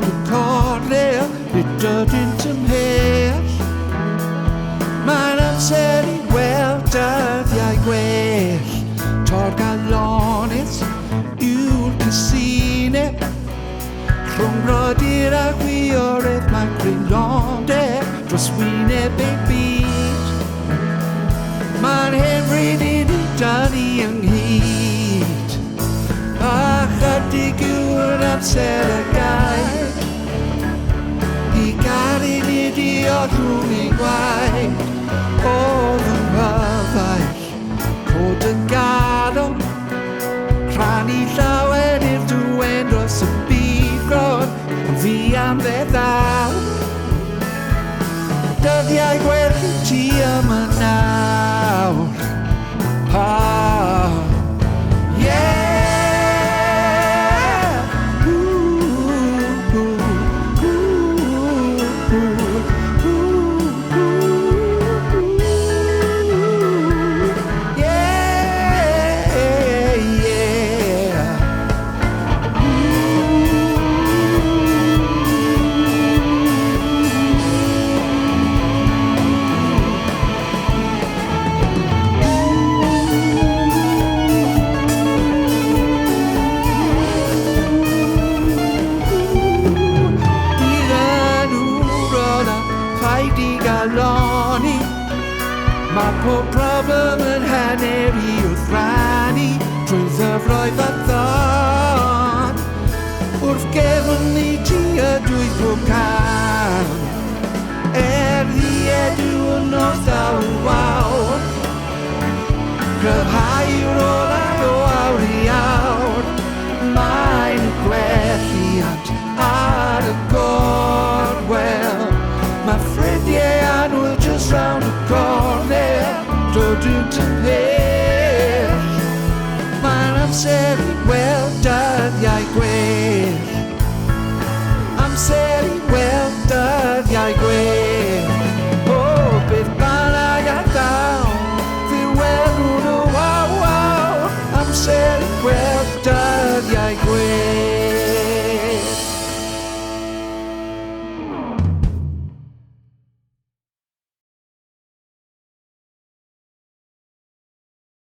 rownd y cornel, nid ydyn tymhell. Mae'n amser I weld dyddiau gwell, torgalonydd yw'r casino. Rhwng brodyr a chwiorydd mae gwylodau dros wyneb ei byd. Mae'n hyfryd I ni dynnu ynghyd, a chydig yw'r amser y gair. I garu nid I o rhwng I gwaith, oedd yn rhyfaill, cod yn gadol, rhannu llawer i'r dwen dros y byd gron, ond fi am fe ddaw. Dyddiau gwell I ti yma nawr. Yeah! Mae pob problem yn hanner I wrth rannu trwy ddyfroedd a thon. Wrth gefn I ti ydw I pob can, ddiedw yn nos awr wawr. Gryfhau rolau o awr I awr, mae'n gwelliant ar y gorwel. Mae ffrindiau annwyl just round y cornel, dod yn tymhell. Mae'n amser I weld dyddiau gwell, amser I weld dyddiau gwell. O, beth bynnag a ddaw, ddiweddwn o waw waw, amser I weld